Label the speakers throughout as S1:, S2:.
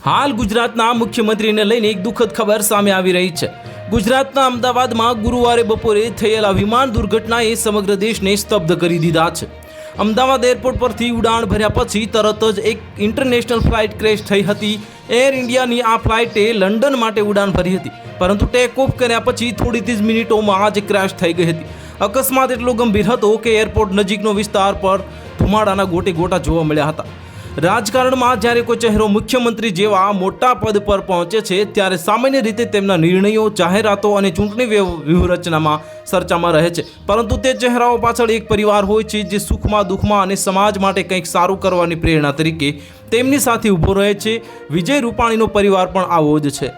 S1: હાલ ગુજરાતના મુખ્યમંત્રીને લઈને એક દુઃખદ ખબર સામે આવી રહી છે। ગુજરાતના અમદાવાદમાં ગુરુવારે બપોરે થયેલા વિમાન દુર્ઘટનાએ સમગ્ર દેશને સ્તબ્ધ કરી દીધા છે। અમદાવાદ એરપોર્ટ પરથી ઉડાણ ભર્યા પછી તરત જ એક ઇન્ટરનેશનલ ફ્લાઇટ ક્રેશ થઈ હતી। એર ઇન્ડિયાની આ ફ્લાઇટે લંડન માટે ઉડાન ભરી હતી, પરંતુ ટેક ઓફ કર્યા પછી થોડી જ મિનિટોમાં જ ક્રેશ થઈ ગઈ હતી। અકસ્માત એટલો ગંભીર હતો કે એરપોર્ટ નજીકનો વિસ્તાર પર ધુમાડાના ગોટે ગોટા જોવા મળ્યા હતા। રાજકારણમાં જ્યારે કોઈ ચહેરો મુખ્યમંત્રી જેવા મોટા પદ પર પહોંચે છે ત્યારે સામાન્ય રીતે તેમના નિર્ણયો, જાહેરાતો અને ચૂંટણી વ્યૂહરચનામાં ચર્ચામાં રહે છે, પરંતુ તે ચહેરાઓ પાછળ એક પરિવાર હોય છે જે સુખમાં દુઃખમાં અને સમાજ માટે કંઈક સારું કરવાની પ્રેરણા તરીકે તેમની સાથે ઊભો રહે છે। વિજય રૂપાણીનો પરિવાર પણ આવો જ છે,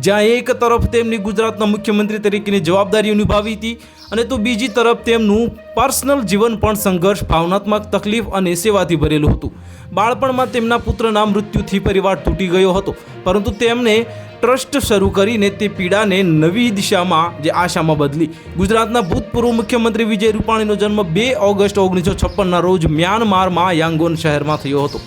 S1: જ્યાં એક તરફ તેમની ગુજરાતના મુખ્યમંત્રી તરીકેની જવાબદારીઓ નિભાવી હતી અને તો બીજી તરફ તેમનું પર્સનલ જીવન પણ સંઘર્ષ, ભાવનાત્મક તકલીફ અને સેવાથી ભરેલું હતું। બાળપણમાં તેમના પુત્રના મૃત્યુથી પરિવાર તૂટી ગયો હતો, પરંતુ તેમણે ટ્રસ્ટ શરૂ કરીને તે પીડાને નવી દિશામાં આશામાં બદલી। ગુજરાતના ભૂતપૂર્વ મુખ્યમંત્રી વિજય રૂપાણીનો જન્મ 2 ઓગસ્ટ 1956ના રોજ મ્યાનમારમાં યાંગોન શહેરમાં થયો હતો।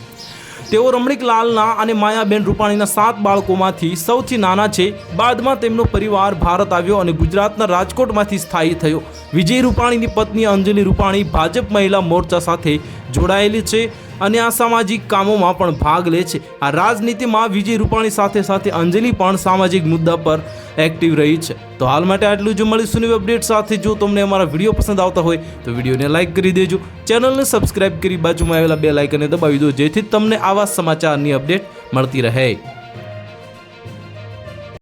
S1: તેઓ રમણીકલાલના અને માયાબેન રૂપાણીના 7 બાળકોમાંથી સૌથી નાના છે। બાદમાં તેમનો પરિવાર ભારત આવ્યો અને ગુજરાતના રાજકોટમાંથી સ્થાયી થયો। વિજય રૂપાણીની પત્ની અંજલિ રૂપાણી ભાજપ મહિલા મોરચા સાથે જોડાયેલી છે અને આ સામાજિક કામોમાં પણ ભાગ લે છે। આ રાજનીતિમાં વિજય રૂપાણી સાથે સાથે અંજલિ પણ સામાજિક મુદ્દા પર એક્ટિવ રહી છે। તો હાલ માટે આટલું જ। મળીશું નવી અપડેટ સાથે। જો તમને અમારા વિડીયો પસંદ આવતા હોય તો વિડીયોને લાઇક કરી દેજો, ચેનલને સબસ્ક્રાઇબ કરી બાજુમાં આવેલા બેલ આઇકનને દબાવી દો, જેથી તમને આવા સમાચારની અપડેટ મળતી રહે।